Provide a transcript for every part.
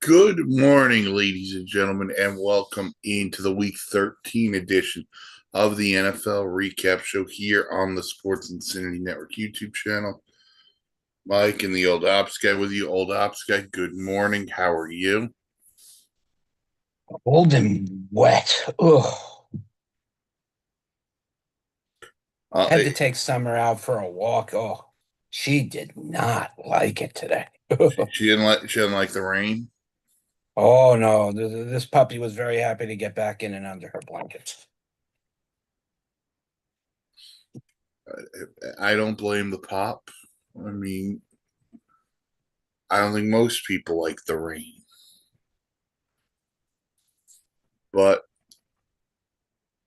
Good morning, ladies and gentlemen, and welcome into the Week 13 edition of the NFL Recap Show here on the Sports Insanity Network YouTube channel. Mike and the Old Ops Guy with you. Old Ops Guy, good morning. How are you? Old and wet. Ugh. Uh, Had to take Summer out for a walk. Oh, she did not like it today. she didn't like the rain. Oh no, this puppy was very happy to get back in and under her blankets. I don't blame the pop. I mean, I don't think most people like the rain, but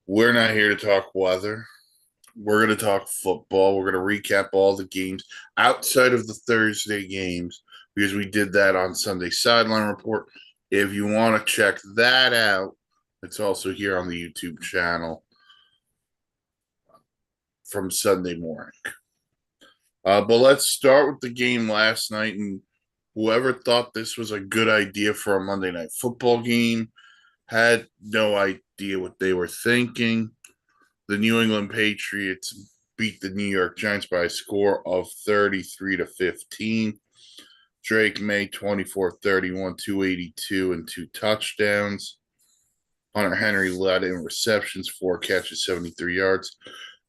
we're not here to talk weather. We're going to talk football. We're going to recap all the games outside of the Thursday games because we did that on Sunday Sideline Report. If you want to check that out, it's also here on the YouTube channel from Sunday morning. But let's start with the game last night. And whoever thought this was a good idea for a Monday Night Football game had no idea what they were thinking. The New England Patriots beat the New York Giants by a score of 33-15. Drake May 24-31, 282 and two touchdowns. Hunter Henry led in receptions, 4 catches, 73 yards.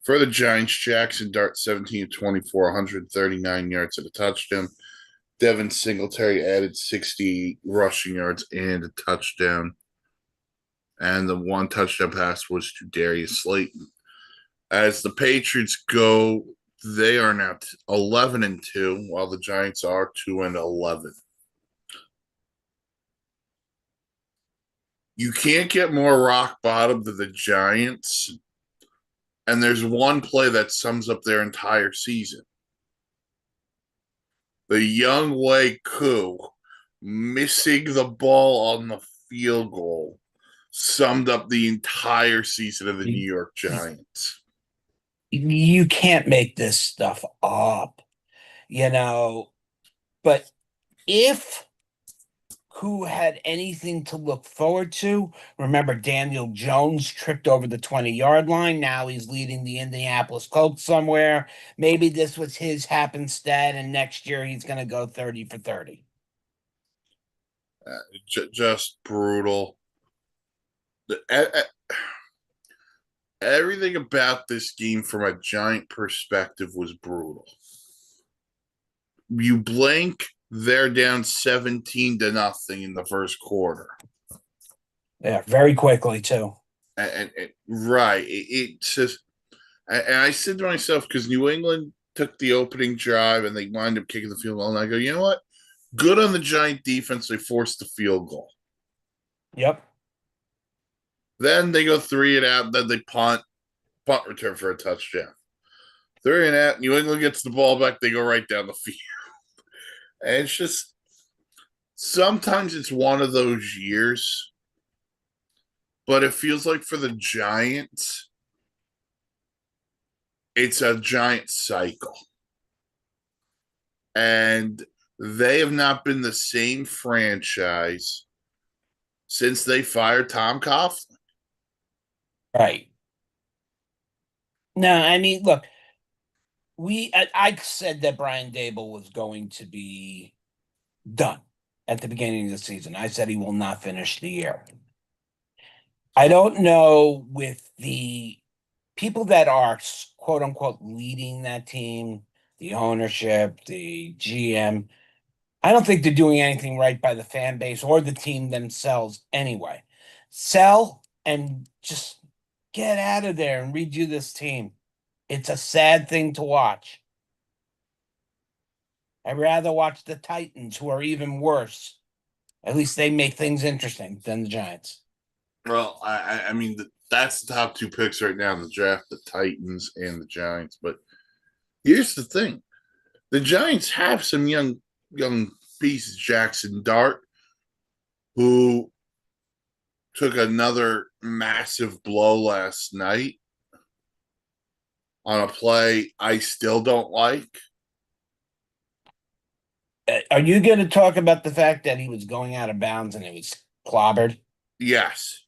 For the Giants, Jackson Dart 17-24, 139 yards and a touchdown. Devin Singletary added 60 rushing yards and a touchdown. And the one touchdown pass was to Darius Slayton. As the Patriots go, they are now 11-2, while the Giants are 2-11. You can't get more rock bottom than the Giants, and there's one play that sums up their entire season. The Younghoe Koo missing the ball on the field goal summed up the entire season of the New You, York Giants. you can't make this stuff up, you know. But if who had anything to look forward to? Remember, Daniel Jones tripped over the 20-yard line. Now he's leading the Indianapolis Colts somewhere. Maybe this was his happenstead, and next year he's going to go 30 for 30. Just brutal. Everything about this game from a Giant perspective was brutal. You blink, they're down 17-0 in the first quarter. Yeah, very quickly, too. Right. It's just, and I said to myself, because New England took the opening drive and they wind up kicking the field goal, and I go, you know what? Good on the Giant defense. They forced the field goal. Yep. Then they go 3-and-out. Then they punt return for a touchdown. 3-and-out. New England gets the ball back. They go right down the field. And it's just sometimes it's one of those years, but it feels like for the Giants, it's a giant cycle. And they have not been the same franchise since they fired Tom Coughlin. Right. No, I mean, look, I said that Brian Dable was going to be done at the beginning of the season. I said he will not finish the year. I don't know with the people that are quote unquote leading that team, the ownership, the GM. I don't think they're doing anything right by the fan base or the team themselves anyway. Sell and just get out of there and redo this team. It's a sad thing to watch. I'd rather watch the Titans, who are even worse. At least they make things interesting than the Giants. Well, I mean, that's the top two picks right now in the draft, the Titans and the Giants. But here's the thing. The Giants have some young pieces. Jackson Dart, who took another massive blow last night on a play I still don't like. Are you going to talk about the fact that he was going out of bounds and it was clobbered? Yes.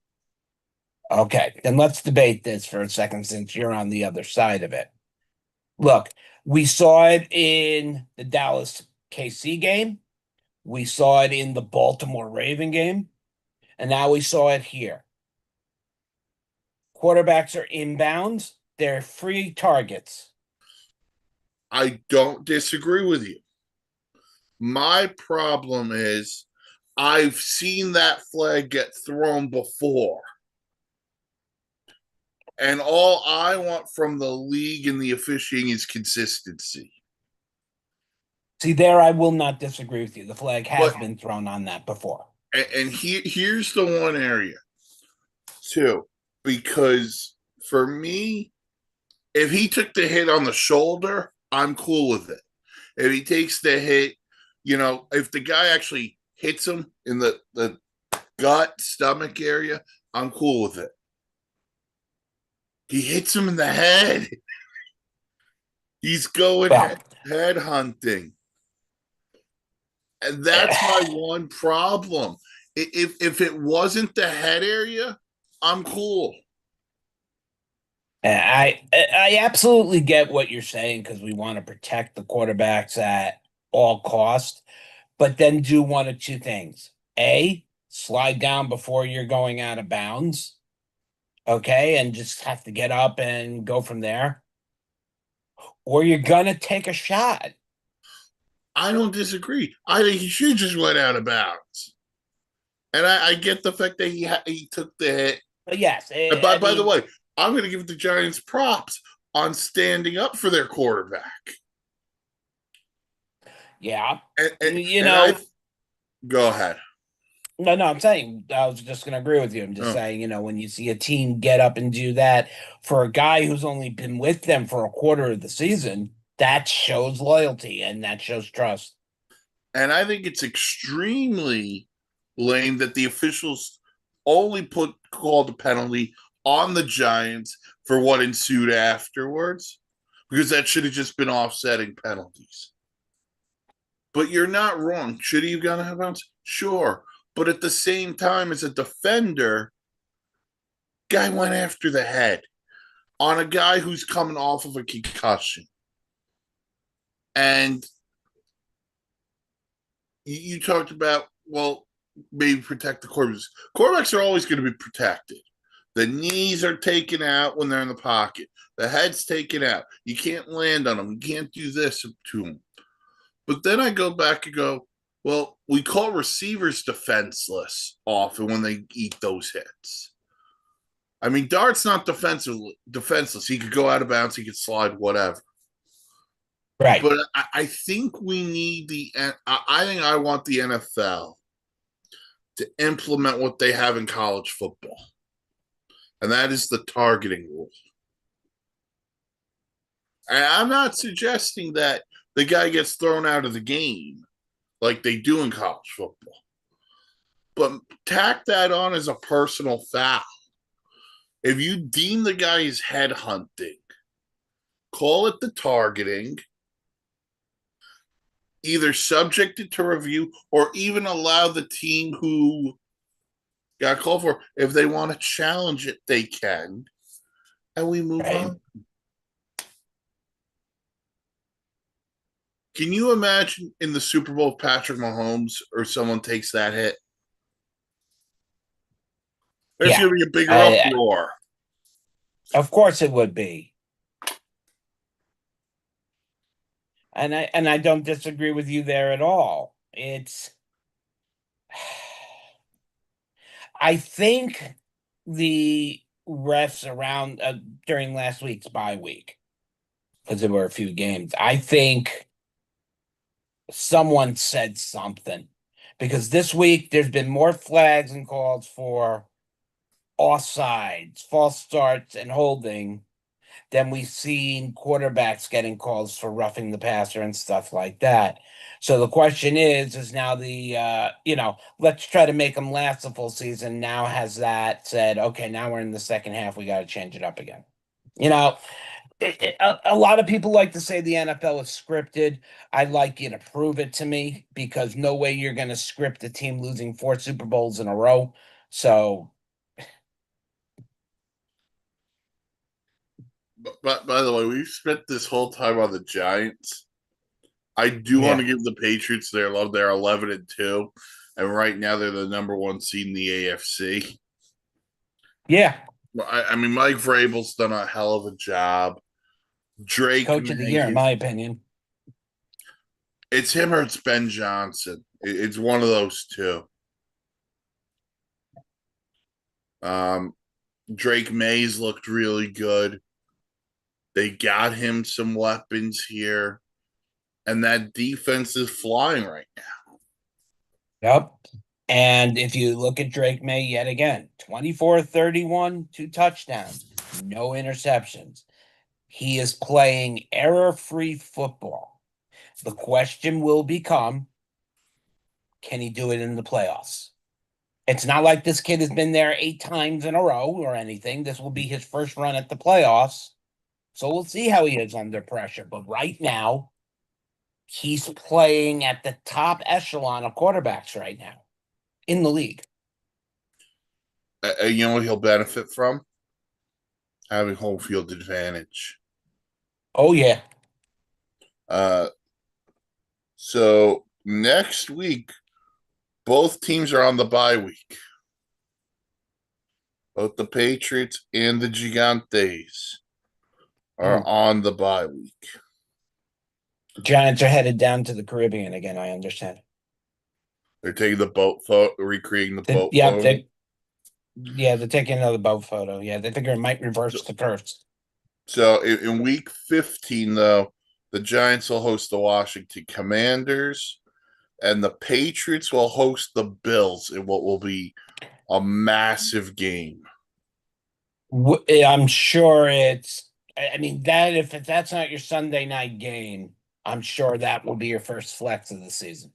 Okay, then let's debate this for a second since you're on the other side of it. Look, we saw it in the Dallas KC game. We saw it in the Baltimore Raven game. And now we saw it here. Quarterbacks are inbounds. They're free targets. I don't disagree with you. My problem is I've seen that flag get thrown before. And all I want from the league and the officiating is consistency. See, there I will not disagree with you. The flag has But been thrown on that before. here's the one area too, because for me, if he took the hit on the shoulder, I'm cool with it. If he takes the hit, if the guy actually hits him in the gut, stomach area, I'm cool with it. He hits him in the head. He's going Well, head hunting. And that's my one problem. If it wasn't the head area, I'm cool. I absolutely get what you're saying because we want to protect the quarterbacks at all cost, but then do one of two things. A, slide down before you're going out of bounds, okay, and just have to get up and go from there. Or you're gonna take a shot. I don't disagree. I think he should just went out of bounds. And I get the fact that he took the hit. But yes, And I by the mean, way, I'm going to give the Giants props on standing up for their quarterback. yeah, And and, you and I know, go ahead. no, I'm saying I was just gonna agree with you. I'm just Oh. saying, when you see a team get up and do that for a guy who's only been with them for a quarter of the season, that shows loyalty and that shows trust. And I think it's extremely lame that the officials only called the penalty on the Giants for what ensued afterwards, because that should have just been offsetting penalties. But you're not wrong. Should he have gone out of bounds? Sure. But at the same time, as a defender, guy went after the head on a guy who's coming off of a concussion. And you talked about, well, maybe protect the quarterbacks. Quarterbacks are always going to be protected. The knees are taken out when they're in the pocket. The head's taken out. You can't land on them. You can't do this to them. But then I go back and go, well, we call receivers defenseless often when they eat those hits. I mean, Dart's not defenseless. He could go out of bounds. He could slide, whatever. Right. But I think we need I think I want the NFL to implement what they have in college football, and that is the targeting rule. And I'm not suggesting that the guy gets thrown out of the game like they do in college football, but tack that on as a personal foul. If you deem the guy is head hunting, call it the targeting, either subject it to review or even allow the team who got called for, if they want to challenge it, they can. And we move Right. on. Can you imagine in the Super Bowl if Patrick Mahomes or someone takes that hit? There's Yeah. going to be a bigger uproar. Of course it would be. And I don't disagree with you there at all. It's I think the refs around during last week's bye week, because there were a few games, I think someone said something. Because this week there's been more flags and calls for offsides, false starts, and holding than we've seen quarterbacks getting calls for roughing the passer and stuff like that. So the question is now let's try to make them last the full season. Now has that said, okay, now we're in the second half, we got to change it up again. You know, A lot of people like to say the NFL is scripted. I like you to prove it to me because no way you're going to script a team losing four Super Bowls in a row. So, But by the way, we've spent this whole time on the Giants. I do want yeah, to give the Patriots their love. They're 11-2, and right now they're the number one seed in the AFC. yeah, I mean, Mike Vrabel's done a hell of a job. Drake coach of the May year, in is my opinion. it's him or it's Ben Johnson. It's one of those two. Um, Drake Mays looked really good. They got him some weapons here, and that defense is flying right now. Yep. And if you look at Drake May yet again, 24-31, two touchdowns, no interceptions. He is playing error-free football. The question will become, can he do it in the playoffs? It's not like this kid has been there 8 times in a row or anything. This will be his first run at the playoffs. So we'll see how he is under pressure. But right now, he's playing at the top echelon of quarterbacks right now in the league. You know what he'll benefit from? Having home field advantage. Oh, yeah. Uh, so next week, both teams are on the bye week. Both the Patriots and the Gigantes are Mm. on the bye week. Giants are headed down to the Caribbean again. I understand. They're taking the boat photo, recreating the boat Yeah, photo. they're taking another boat photo. Yeah, they figure it might reverse the curse. So in week 15, though, the Giants will host the Washington Commanders, and the Patriots will host the Bills in what will be a massive game. I'm sure it's. I mean that if that's not your Sunday night game, I'm sure that will be your first flex of the season.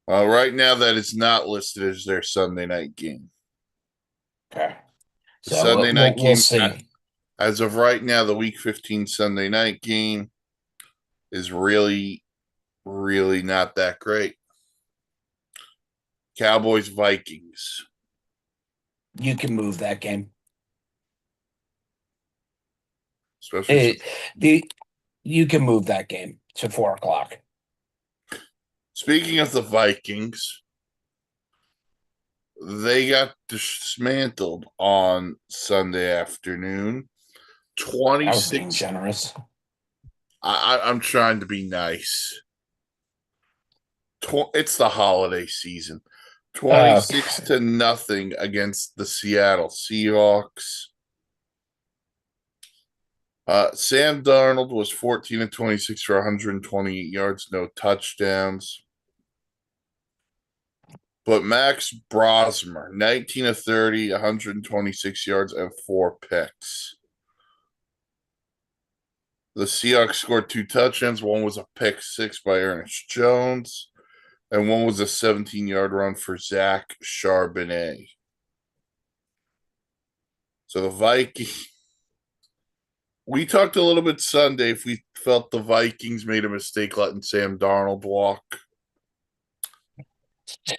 Right now, that is not listed as their Sunday night game. Okay, The so Sunday night we'll game, see. as of right now, the Week 15 Sunday night game is really, really not that great. Cowboys Vikings. You can move that game. Especially It, since, the you can move that game to 4 o'clock. speaking of the Vikings, they got dismantled on Sunday afternoon. I was being 26. generous. I'm trying to be nice. It's the holiday season. 26 Okay. to nothing against the Seattle Seahawks. Sam Darnold was 14 and 26 for 128 yards, no touchdowns. But Max Brosmer, 19 of 30, 126 yards, and 4 picks. The Seahawks scored 2 touchdowns. One was a pick six by Ernest Jones, and one was a 17-yard run for Zach Charbonnet. So the Vikings, we talked a little bit Sunday if we felt the Vikings made a mistake letting Sam Darnold walk. I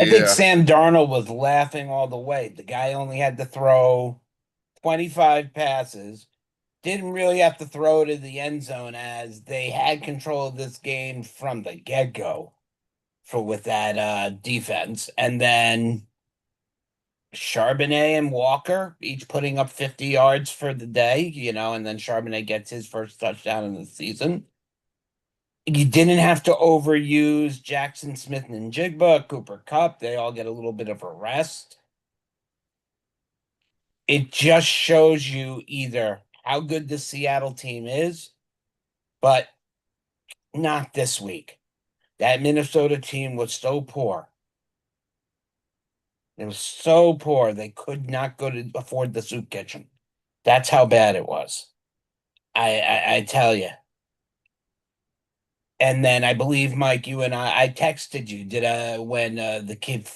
think Yeah. Sam Darnold was laughing all the way. The guy only had to throw 25 passes, didn't really have to throw to the end zone as they had control of this game from the get-go for with that defense. And then Charbonnet and Walker each putting up 50 yards for the day, and then Charbonnet gets his first touchdown in the season. You didn't have to overuse Jackson Smith and Jigba, Cooper Kupp. They all get a little bit of a rest. It just shows you either how good the Seattle team is, but not this week. That Minnesota team was so poor. It was so poor they could not go to afford the soup kitchen. That's how bad it was. I tell you. And then I believe Mike, you and I texted you. Did when the kid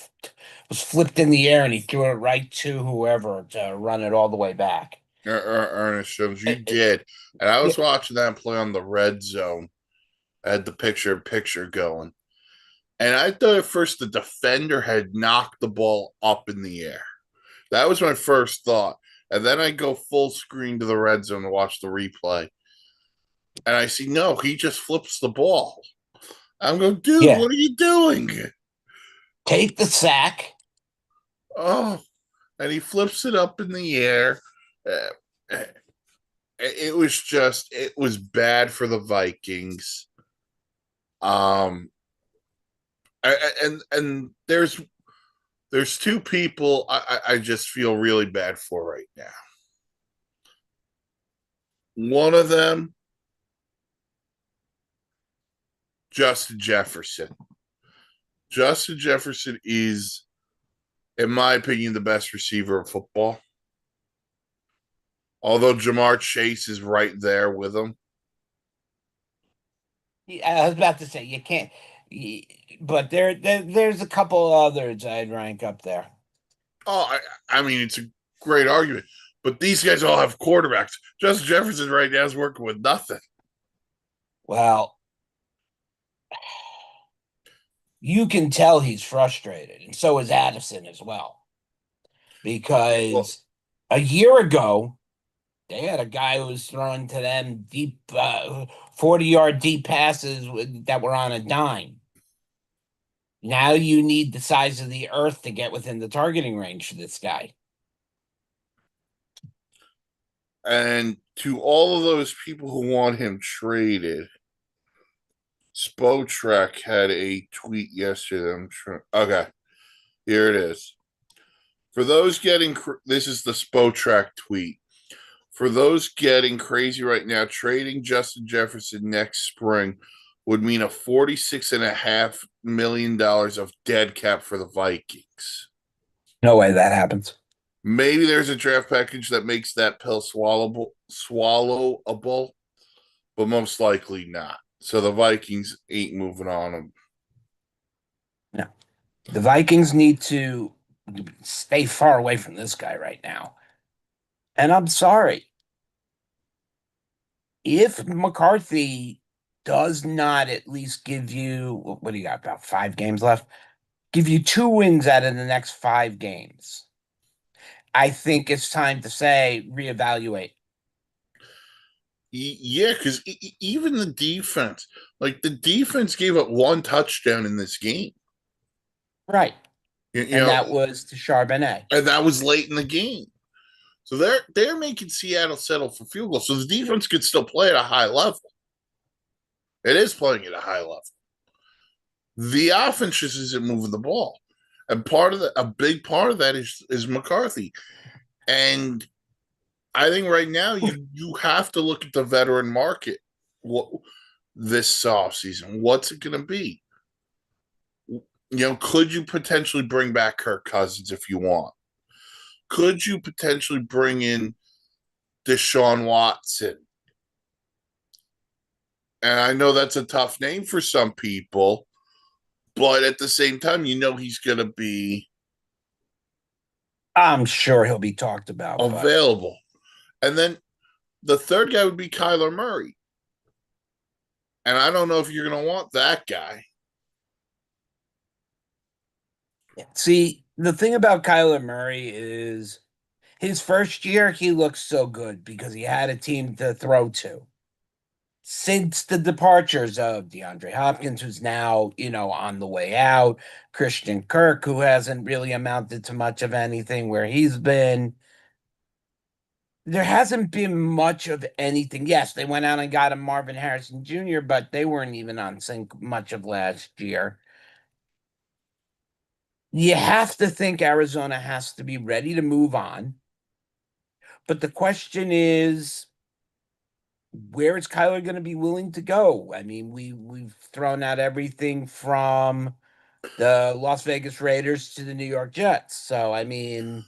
was flipped in the air and he threw it right to whoever to run it all the way back. Ernest Jones, Uh, you did. And I yeah, was watching that play on the red zone. I had the picture going. And I thought at first the defender had knocked the ball up in the air. That was my first thought. And then I go full screen to the red zone to watch the replay. And I see, no, he just flips the ball. I'm going, dude, yeah. what are you doing? Take the sack. Oh, and he flips it up in the air. Uh, it was bad for the Vikings. Um, and there's two people I just feel really bad for right now. One of them, Justin Jefferson. Justin Jefferson is, in my opinion, the best receiver of football. Although Jamar Chase is right there with him. Yeah, I was about to say you can't, but there's a couple others I'd rank up there. Oh, I mean, it's a great argument. But these guys all have quarterbacks. Justin Jefferson right now is working with nothing. Well, you can tell he's frustrated, and so is Addison as well, Well, because a year ago they had a guy who was throwing to them deep, 40-yard deep passes that were on a dime. Now you need the size of the earth to get within the targeting range for this guy. and to all of those people who want him traded, Spotrac had a tweet yesterday. Okay, here it is. For those getting this is the Spotrac tweet. For those getting crazy right now, trading Justin Jefferson next spring would mean a $46.5 million of dead cap for the Vikings. No way that happens. Maybe there's a draft package that makes that pill swallowable, but most likely not. So the Vikings ain't moving on him. No. The Vikings need to stay far away from this guy right now. And I'm sorry. If McCarthy does not at least give you, what do you got, about 5 games left? Give you 2 wins out of the next 5 games. I think it's time to say reevaluate. Yeah, because even the defense, like the defense gave up one touchdown in this game. Right. You And know, that was to Charbonnet. and that was late in the game. So they're making Seattle settle for field goals. So the defense could still play at a high level. It is playing at a high level. The offense just isn't moving the ball. And a big part of that is McCarthy. And I think right now you have to look at the veteran market. What this offseason? What's it going to be? Could you potentially bring back Kirk Cousins if you want? Could you potentially bring in Deshaun Watson? And I know that's a tough name for some people, but at the same time, he's going to be I'm sure he'll be talked about, but available. And then the third guy would be Kyler Murray. And I don't know if you're going to want that guy. see, the thing about Kyler Murray is his first year, he looked so good because he had a team to throw to. Since the departures of DeAndre Hopkins, who's now, on the way out, Christian Kirk, who hasn't really amounted to much of anything where he's been, there hasn't been much of anything. Yes, they went out and got a Marvin Harrison Jr., but they weren't even on sync much of last year. You have to think Arizona has to be ready to move on. But the question is, where is Kyler going to be willing to go? I mean, we've thrown out everything from the Las Vegas Raiders to the New York Jets. So I mean,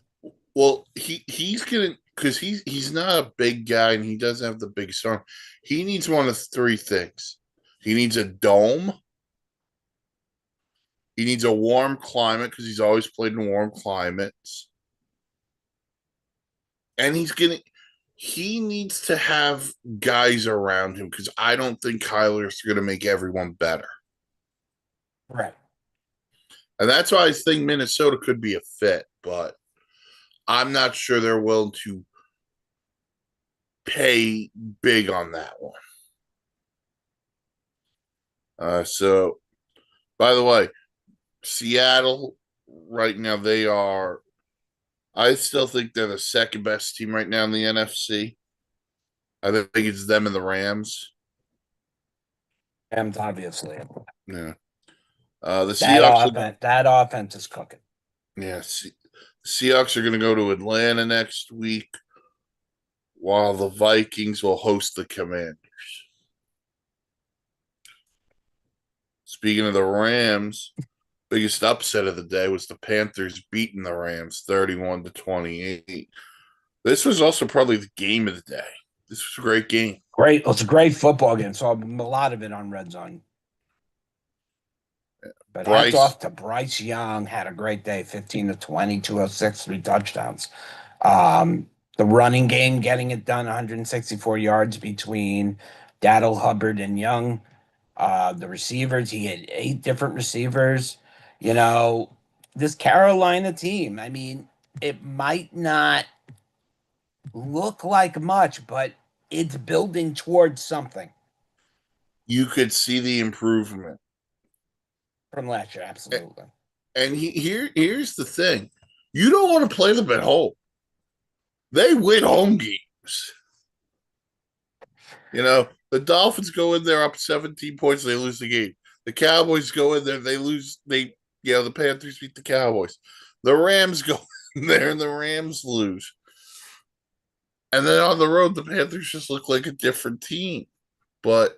Well, he's gonna because he's not a big guy and he doesn't have the big arm. He needs one of three things. He needs a dome. He needs a warm climate because he's always played in warm climates. And he needs to have guys around him because I don't think Kyler's going to make everyone better. Right. And that's why I think Minnesota could be a fit, but I'm not sure they're willing to pay big on that one. So, by the way, Seattle right now, I still think they're the second best team right now in the NFC. I think it's them and the Rams. And obviously, Yeah. The Seahawks, that offense is cooking. yeah, Seahawks are going to go to Atlanta next week, while the Vikings will host the Commanders. Speaking of the Rams, biggest upset of the day was the Panthers beating the Rams 31-28. This was also probably the game of the day. This was a great game. Great. It's a great football game. Saw a lot of it on Red Zone. But hats Bryce, off to Bryce Young. Had a great day. 15 to 20, 206, 3 touchdowns. The running game getting it done. 164 yards between Daddle, Hubbard, and Young. The receivers, he had 8 different receivers. You know, this Carolina team, I mean, it might not look like much, but it's building towards something you could see the improvement. from last year. Absolutely. And here's the thing: you don't want to play them at home. They win home games. The Dolphins go in there up 17 points, they lose the game. The Cowboys go in there, they lose. The Panthers beat the Cowboys. The Rams go in there and the Rams lose. And then on the road, the Panthers just look like a different team. But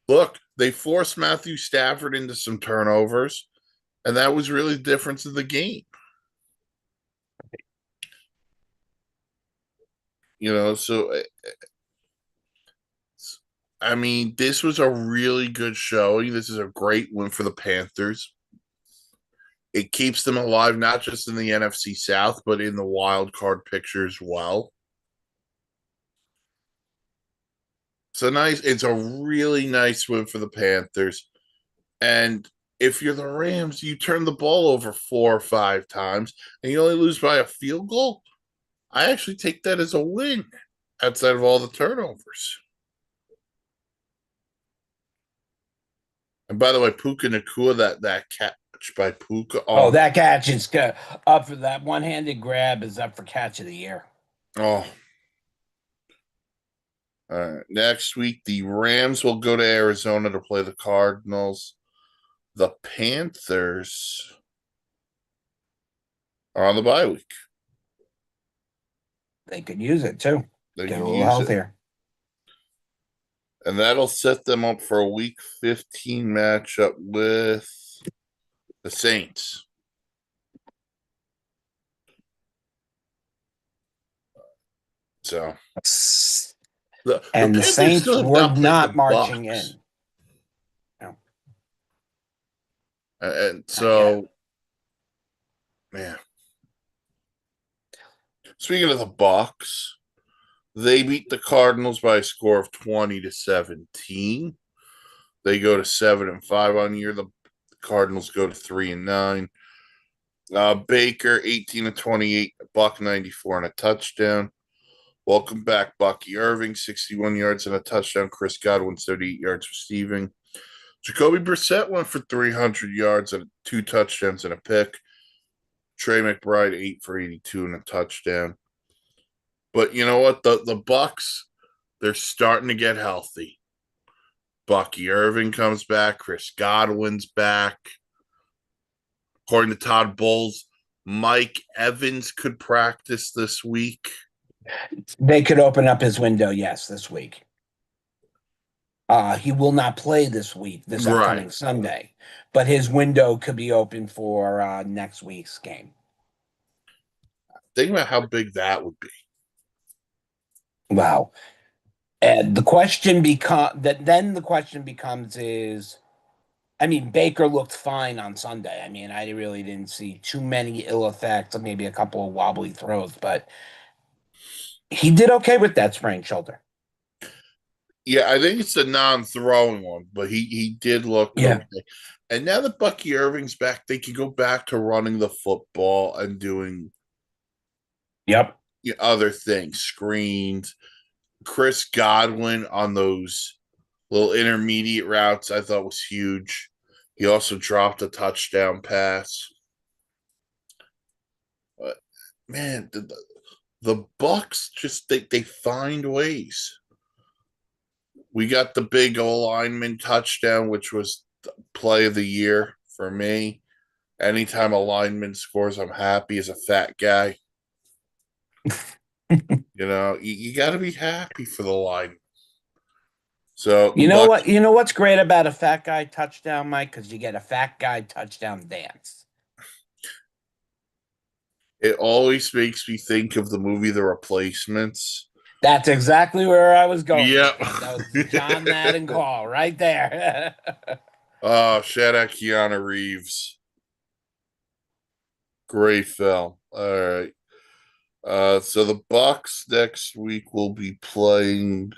look, they forced Matthew Stafford into some turnovers, and that was really the difference in the game. So I mean, this was a really good showing. This is a great win for the Panthers. It keeps them alive, not just in the NFC South, but in the wild card picture as well. It's a really nice win for the Panthers. And if you're the Rams, you turn the ball over 4 or 5 times and you only lose by a field goal. I actually take that as a win outside of all the turnovers. And by the way, Puka Nakua, that catch by Puka. Oh, that catch is good. Up for that one-handed grab is up for catch of the year. Oh. Next week, the Rams will go to Arizona to play the Cardinals. The Panthers are on the bye week. They could use it too. They Get a can little use healthier. And that'll set them up for a week 15 matchup with the Saints. So the Saints were not marching in. No. And so, man. Speaking of the Bucks, they beat the Cardinals by a score of 20-17. They go to 7-5 on year. The Cardinals go to 3-9. Baker 18-28, $194 and a touchdown. Welcome back, Bucky Irving, 61 yards and a touchdown. Chris Godwin, 38 yards receiving. Jacoby Brissett went for 300 yards and 2 touchdowns and a pick. Trey McBride 8 for 82 and a touchdown. But you know what? The Bucks, they're starting to get healthy. Bucky Irving comes back. Chris Godwin's back. According to Todd Bowles, Mike Evans could practice this week. They could open up his window, yes, this week. He will not play this upcoming Sunday, but his window could be open for next week's game. Think about how big that would be. Wow. And the question becomes is, I mean, Baker looked fine on Sunday. I mean, I really didn't see too many ill effects, maybe a couple of wobbly throws, but He did okay with that sprained shoulder. Yeah, I think it's the non-throwing one, but he did look Yeah. okay. And now that Bucky Irving's back, they can go back to running the football and doing Yep. other things, screens. Chris Godwin on those little intermediate routes, I thought was huge. He also dropped a touchdown pass. But man, the Bucks just they find ways. We got the big O lineman touchdown, which was the play of the year for me. Anytime a lineman scores, I'm happy as a fat guy. You got to be happy for the line. So the You know what? Bucks, You know what's great about a fat guy touchdown, Mike? Because you get a fat guy touchdown dance. it always makes me think of the movie The Replacements. That's exactly where I was going with Yep. that. That was the John Madden call right there. Oh, shout out Keanu Reeves. Great film. All right. So the Bucks next week will be playing.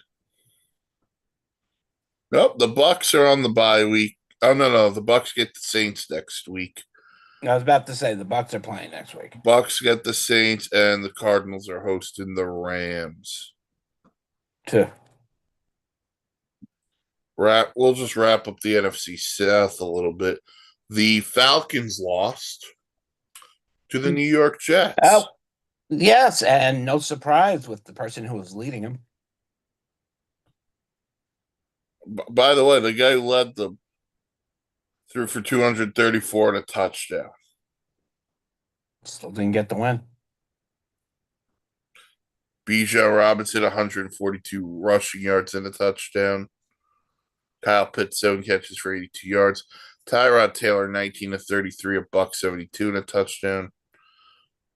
Nope, the Bucks are on the bye week. Oh no, the Bucks get the Saints next week. I was about to say the Bucks are playing next week. Bucks get the Saints, and the Cardinals are hosting the Rams. Too. We'll just wrap up the NFC South a little bit. The Falcons lost to the New York Oh, Jets. yes, and no surprise with the person who was leading him. By the way, the guy who led them threw for 234 and a touchdown. Still didn't get the win. Bijan Robinson, 142 rushing yards and a touchdown. Kyle Pitts, 7 catches for 82 yards. Tyrod Taylor, 19 to 33, a buck 72 and a touchdown.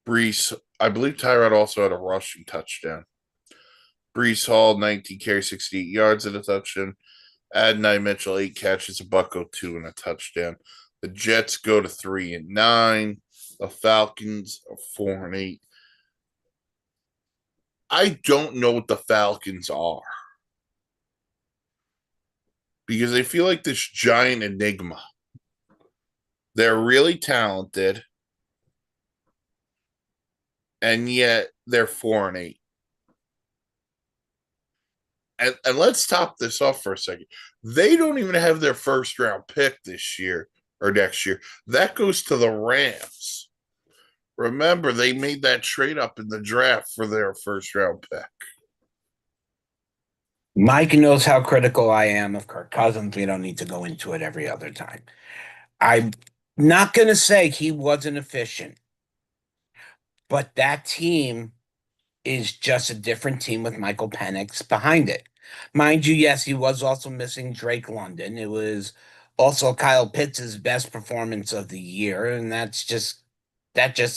Brees, I believe Tyrod also had a rushing touchdown. Brees Hall, 19 carries, 68 yards and a touchdown. Adonai Mitchell, 8 catches, a buck 02 and a touchdown. The Jets go to 3-9. The Falcons are 4-8. I don't know what the Falcons are because they feel like this giant enigma. They're really talented, and yet they're 4-8. And let's top this off for a second. They don't even have their first round pick this year or next year. That goes to the Rams. Remember, they made that trade up in the draft for their first round pick. Mike knows how critical I am of Kirk Cousins. We don't need to go into it every other time. I'm not going to say he wasn't efficient, but that team is just a different team with Michael Penix behind it. Mind you, yes, he was also missing Drake London. It was also Kyle Pitts' best performance of the year, and that just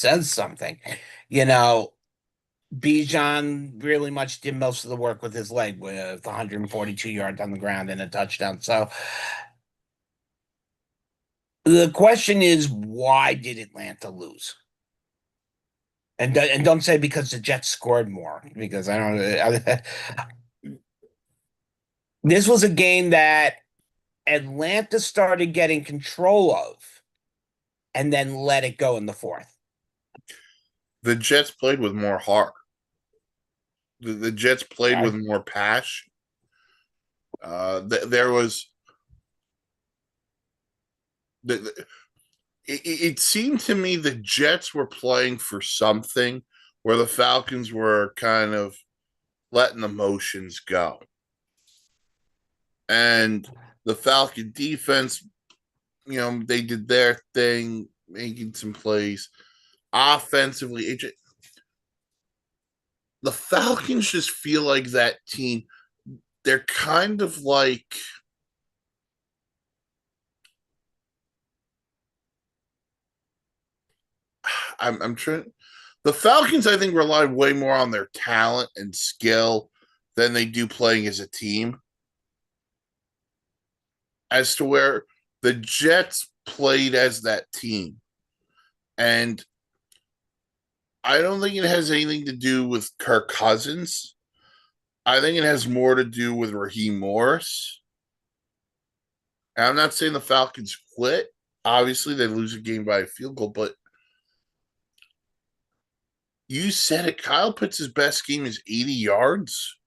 says something. You know, Bijan really much did most of the work with his leg with 142 yards on the ground and a touchdown. So the question is, why did Atlanta lose? And don't say because the Jets scored more, because I don't. This was a game that Atlanta started getting control of and then let it go in the fourth. The Jets played with more heart. The Jets played with Okay. more passion. There was it seemed to me the Jets were playing for something where the Falcons were kind of letting the motions go. And the Falcon defense, they did their thing, making some plays. Offensively, the Falcons just feel like that team. They're kind of like I'm trying. The Falcons, I think, rely way more on their talent and skill than they do playing as a team. As to where the Jets played as that team, and I don't think it has anything to do with Kirk Cousins. I think it has more to do with Raheem Morris. And I'm not saying the Falcons quit. Obviously, they lose a game by a field goal, but you said it. Kyle Pitts' best game is 80 yards.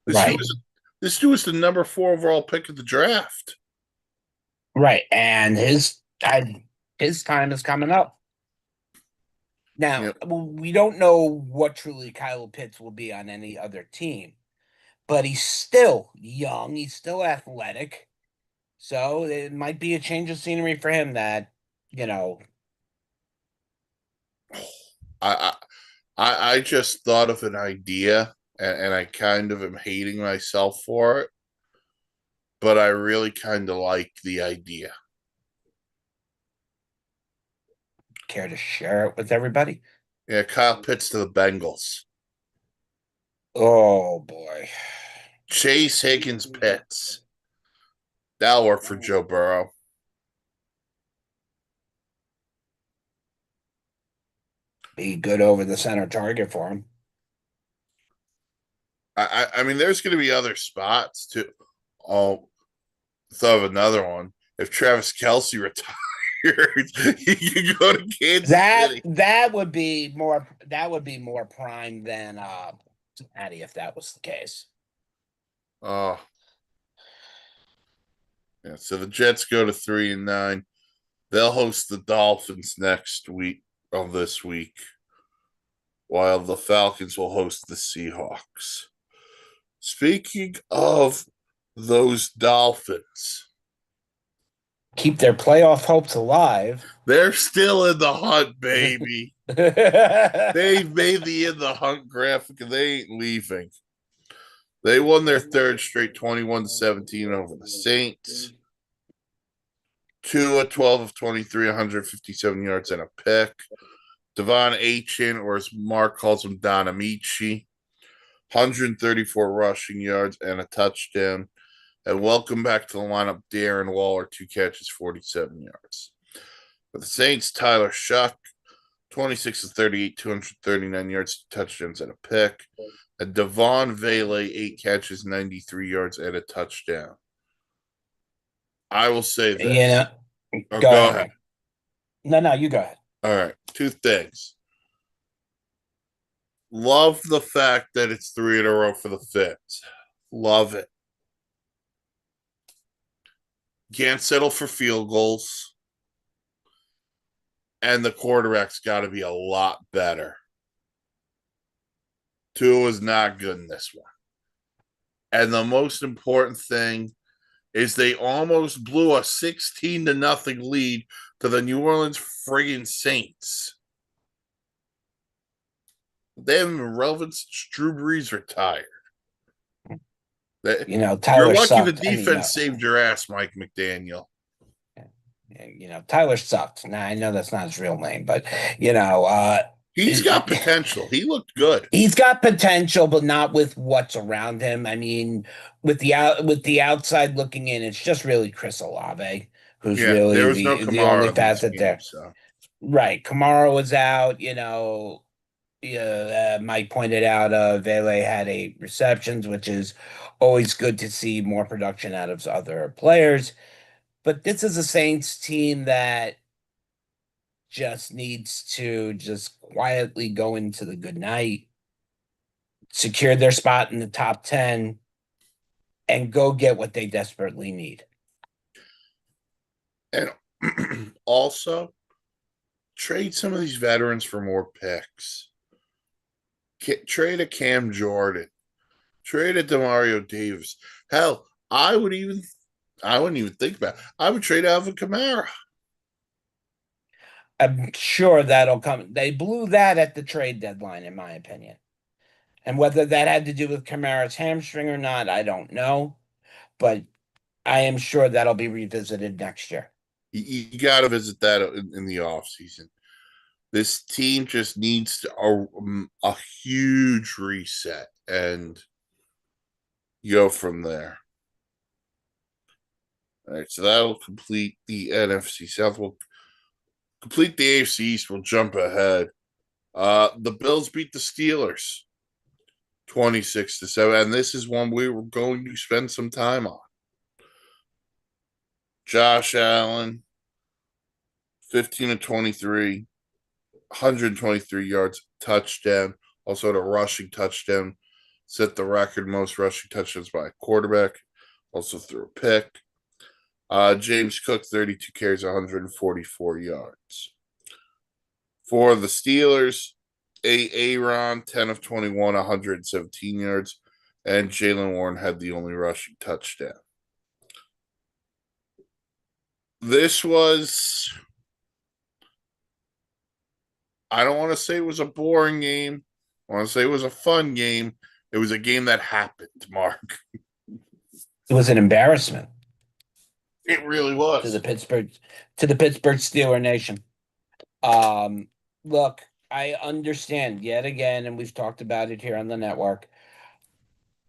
This dude Right. was this dude was the number 4 overall pick of the draft. Right. And his time is coming up. Now, Yep. we don't know what truly Kyle Pitts will be on any other team, but he's still young. He's still athletic. So it might be a change of scenery for him that, you know, I I just thought of an idea, and I kind of am hating myself for it, but I really kind of like the idea. care to share it with everybody. Yeah, Kyle Pitts to the Bengals. Oh boy. Chase Higgins Pitts. That'll work for Joe Burrow. Be good over the center target for him. I mean, there's going to be other spots too. Oh, thought of another one. If Travis Kelce retires, he can go to Kansas City. That would be more prime than Cincinnati if that was the case. Oh, yeah. So the Jets go to 3-9. They'll host the Dolphins next week of this week, while the Falcons will host the Seahawks. Speaking of those Dolphins, Keep their playoff hopes alive. they're still in the hunt, baby. They've made the hunt graphic and they ain't leaving. They won their third straight 21-17 over the Saints. Tua 12 of 23, 157 yards and a pick. Devon Achane, or as Mark calls him, Don Amici, 134 rushing yards and a touchdown. And welcome back to the lineup, Darren Waller, 2 catches, 47 yards. For the Saints, Tyler Shuck, 26 of 38, 239 yards, touchdowns, and a pick. And Devon Vele, 8 catches, 93 yards, and a touchdown. I will say this. You know, Go ahead. No, you go ahead. All right. 2 things. Love the fact that it's 3 in a row for the Fins. Love it. Can't settle for field goals. And the quarterback's got to be a lot better. Tua is not good in this one. And the most important thing is they almost blew a 16-0 lead to the New Orleans friggin' Saints. They haven't been relevant since Drew Brees retired. Tyler You're lucky sucked. the defense saved your ass, Mike McDaniel. Tyler sucked. Now I know that's not his real name, but he's got potential. He looked good. He's got potential, but not with what's around him. I mean, with the outside looking in, it's just really Chris Olave who's really there was no the only Kamara facet game, there. so. Right, Kamara was out. Mike pointed out Vele had 8 receptions, which is always good to see more production out of other players. But this is a Saints team that just needs to just quietly go into the good night, secure their spot in the top 10, and go get what they desperately need. And also, trade some of these veterans for more picks. Trade a Cam Jordan. Trade a Demario Davis. Hell, I wouldn't even think about it. I would trade Alvin Kamara. I'm sure that'll come. They blew that at the trade deadline, in my opinion. And whether that had to do with Kamara's hamstring or not, I don't know. But I am sure that'll be revisited next year. You got to visit that in the offseason. This team just needs a huge reset and go from there. All right, so that'll complete the NFC South. We'll complete the AFC East. We'll jump ahead. The Bills beat the Steelers 26-7, and this is one we were going to spend some time on. Josh Allen, 15 to 23, 123 yards, touchdown. Also had a rushing touchdown, set the record most rushing touchdowns by a quarterback. Also threw a pick. James Cook, 32 carries, 144 yards. For the Steelers, Aaron, 10 of 21, 117 yards, and Jaylen Warren had the only rushing touchdown. This was, I don't want to say it was a boring game. I want to say it was a fun game. It was a game that happened, Mark. It was an embarrassment It really to was. the Pittsburgh Steeler Nation. Look, I understand yet again, and we've talked about it here on the network,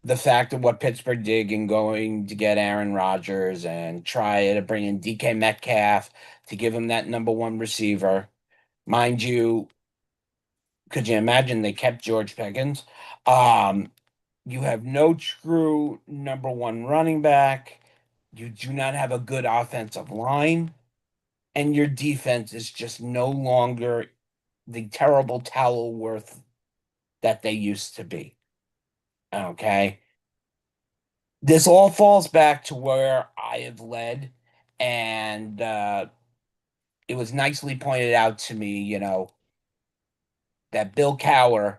the fact of what Pittsburgh did in going to get Aaron Rodgers and try to bring in DK Metcalf to give him that number one receiver. Mind you, could you imagine they kept George Pickens? You have no true number one running back. You do not have a good offensive line, and your defense is just no longer the terrible towel worth that they used to be. Okay. This all falls back to where I have led, and it was nicely pointed out to me, that Bill Cowher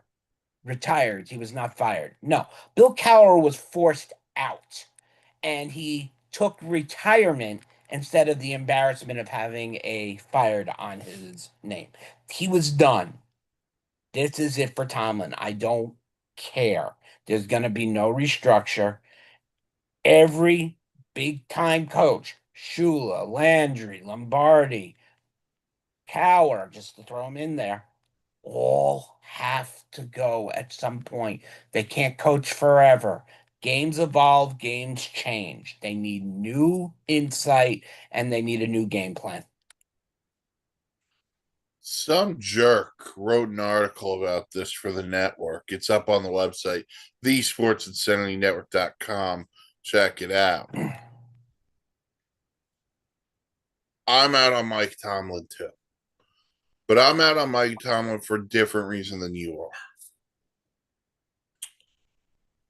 retired. He was not fired. No, Bill Cowher was forced out, and he took retirement instead of the embarrassment of having a fired on his name. He was done. This is it for Tomlin. I don't care. There's going to be no restructure. Every big time coach, Shula, Landry, Lombardi, Cowher, just to throw them in there, all have to go at some point. They can't coach forever. Games evolve, games change. They need new insight and they need a new game plan. Some jerk wrote an article about this for the network. It's up on the website, thesportsinsanitynetwork.com. Check it out. I'm out on Mike Tomlin too. But I'm out on Mike Tomlin for a different reason than you are.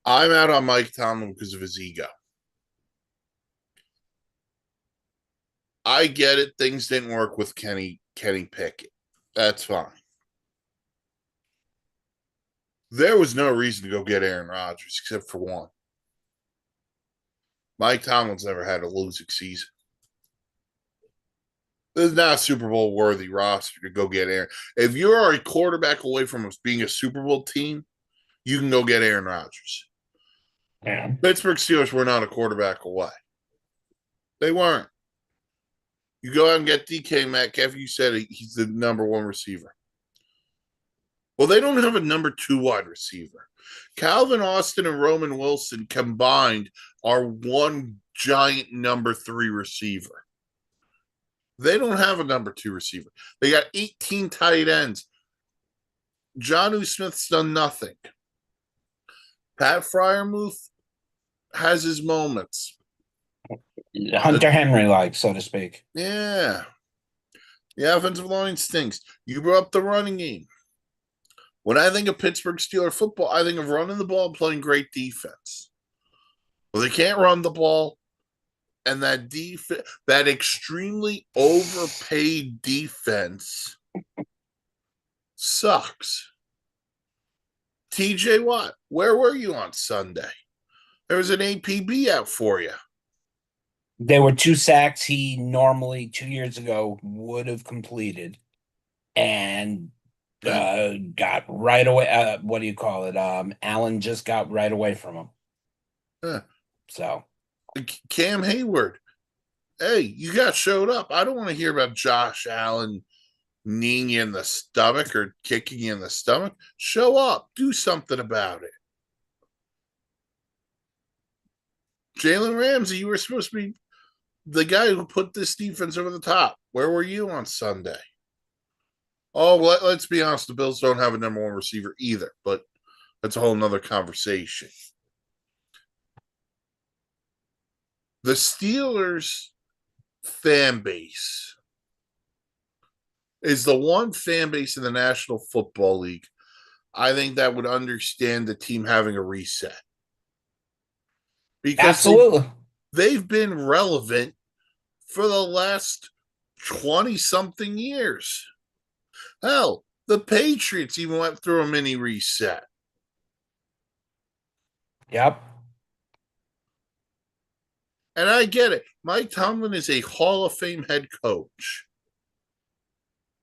I'm out on Mike Tomlin because of his ego. I get it. Things didn't work with Kenny Pickett. That's fine. There was no reason to go get Aaron Rodgers except for one. Mike Tomlin's never had a losing season. This is not a Super Bowl worthy roster to go get Aaron. If you are a quarterback away from us being a Super Bowl team, you can go get Aaron Rodgers. Yeah. Pittsburgh Steelers were not a quarterback away. They weren't. You go out and get DK Metcalf. You said he's the number one receiver. Well, they don't have a number two wide receiver. Calvin Austin and Roman Wilson combined are one giant number three receiver. They don't have a number two receiver. They got 18 tight ends. Jonnu Smith's done nothing. Pat Freiermuth has his moments. Hunter Henry, like, so to speak. Yeah. The offensive line stinks. You brought up the running game. When I think of Pittsburgh Steelers football, I think of running the ball and playing great defense. Well, they can't run the ball, and that extremely overpaid defense sucks. TJ Watt, where were you on Sunday? There was an APB out for you. There were 2 sacks he normally 2 years ago would have completed, and got right away. What do you call it? Allen just got right away from him. So Cam Hayward, hey, you got showed up. I don't want to hear about Josh Allen kneeing you in the stomach or kicking you in the stomach. Show up. Do something about it. Jalen Ramsey, you were supposed to be the guy who put this defense over the top. Where were you on Sunday? Oh, let's be honest. The Bills don't have a number one receiver either, but that's a whole nother conversation. The Steelers fan base is the one fan base in the National Football League I think that would understand the team having a reset because Absolutely. they've been relevant for the last 20 something years. Hell, the Patriots even went through a mini reset. Yep. And I get it. Mike Tomlin is a Hall of Fame head coach.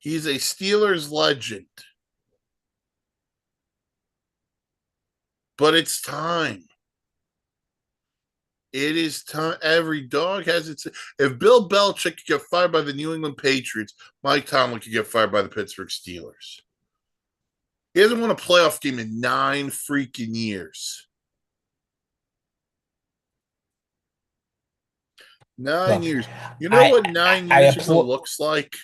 He's a Steelers legend. But it's time. It is time. Every dog has its. If Bill Belichick could get fired by the New England Patriots, Mike Tomlin could get fired by the Pittsburgh Steelers. He hasn't won a playoff game in 9 freaking years. 9 Look, years. You know I what I, 9 I years ago applaud looks like?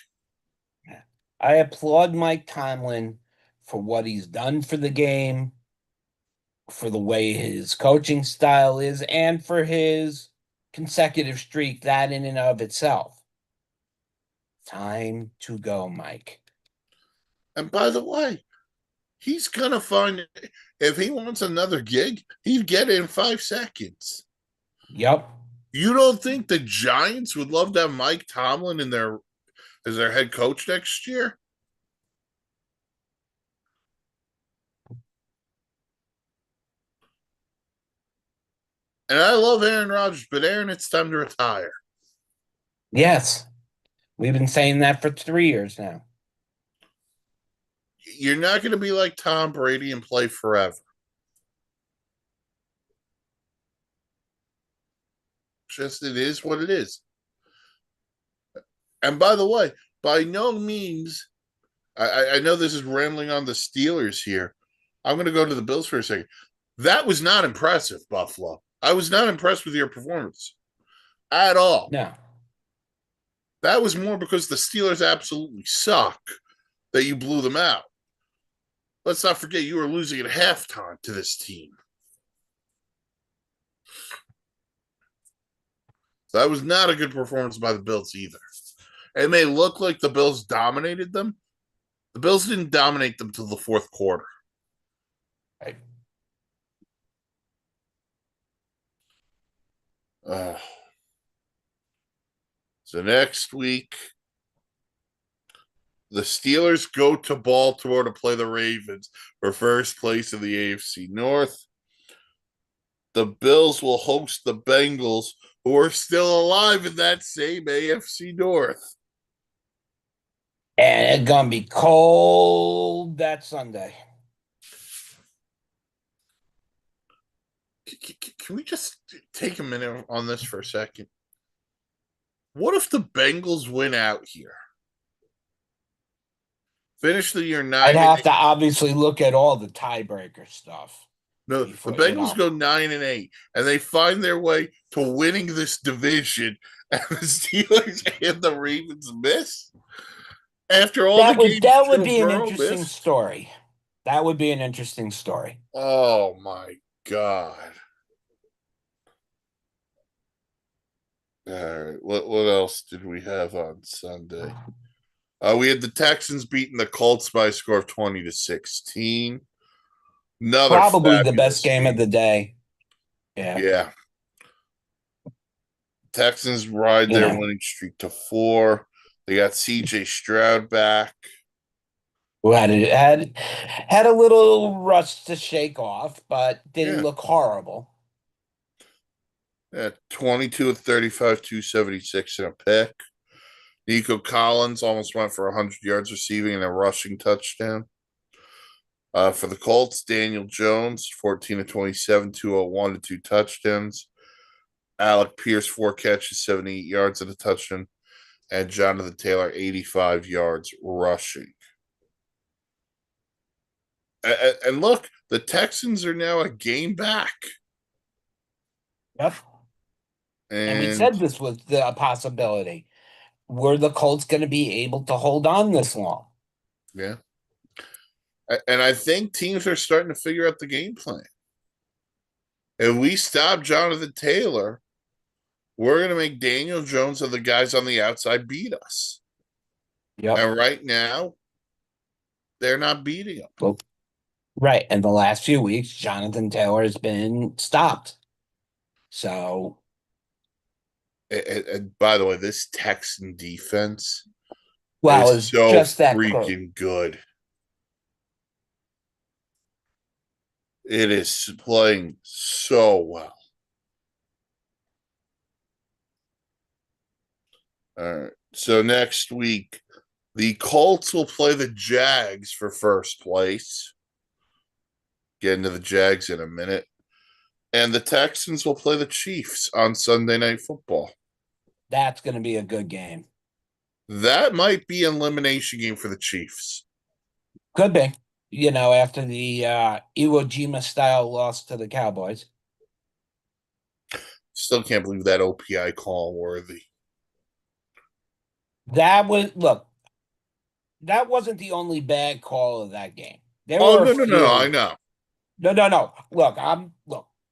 I applaud Mike Tomlin for what he's done for the game, for the way his coaching style is, and for his consecutive streak, that in and of itself. Time to go, Mike. And by the way, he's gonna find if he wants another gig, he'd get it in 5 seconds. Yep. You don't think the Giants would love to have Mike Tomlin in their as their head coach next year? And I love Aaron Rodgers, but Aaron, it's time to retire. Yes. We've been saying that for 3 years now. You're not going to be like Tom Brady and play forever. Just it is what it is. And by the way, by no means, I know this is rambling on the Steelers here. I'm going to go to the Bills for a second. That was not impressive, Buffalo. I was not impressed with your performance at all. No. That was more because the Steelers absolutely suck that you blew them out. Let's not forget you were losing at halftime to this team. So that was not a good performance by the Bills either. It may look like the Bills dominated them. The Bills didn't dominate them till the fourth quarter. Right. Uh, so next week, the Steelers go to Baltimore to play the Ravens for first place in the AFC North. The Bills will host the Bengals, who are still alive in that same AFC North. And it's gonna be cold that Sunday. Can we just take a minute on this for a second? What if the Bengals win out here? Finish the year I'd 9 and have 8. to obviously look at all the tiebreaker stuff No, the before, Bengals go 9 and 8, and they find their way to winning this division, and the Steelers and the Ravens miss after all the games that would Joe be an Burrow interesting missed. story. That would be an interesting story. Oh my god! All right, what else did we have on Sunday? We had the Texans beating the Colts by a score of 20-16. Another Probably the best fabulous game of game. the day. Yeah. Yeah. Texans ride You their know, winning streak to 4. They got CJ Stroud back. who had a little rust to shake off, but didn't Yeah. look horrible. Yeah, 22 of 35, 276 and a pick. Nico Collins almost went for 100 yards receiving and a rushing touchdown. For the Colts, Daniel Jones, 14 of 27, 201 to 2 touchdowns. Alec Pierce, 4 catches, 78 yards and a touchdown. And Jonathan Taylor, 85 yards rushing. And look, the Texans are now a game back. Yep. And we And said this was a possibility. Were the Colts going to be able to hold on this long? Yeah. And I think teams are starting to figure out the game plan. If we stop Jonathan Taylor, we're going to make Daniel Jones and the guys on the outside beat us. Yep. And right now, they're not beating them. Well, right. And the last few weeks, Jonathan Taylor has been stopped. So, And by the way, this Texan defense well, is it's so just that good. freaking good. It is playing so well. All right. So next week, the Colts will play the Jags for first place. Get into the Jags in a minute. And the Texans will play the Chiefs on Sunday Night Football. That's going to be a good game. That might be an elimination game for the Chiefs. Could be. After the Iwo Jima style loss to the Cowboys. Still can't believe that OPI call worthy. That wasn't the only bad call of that game. There Oh, were a no. I few. know. No. Look,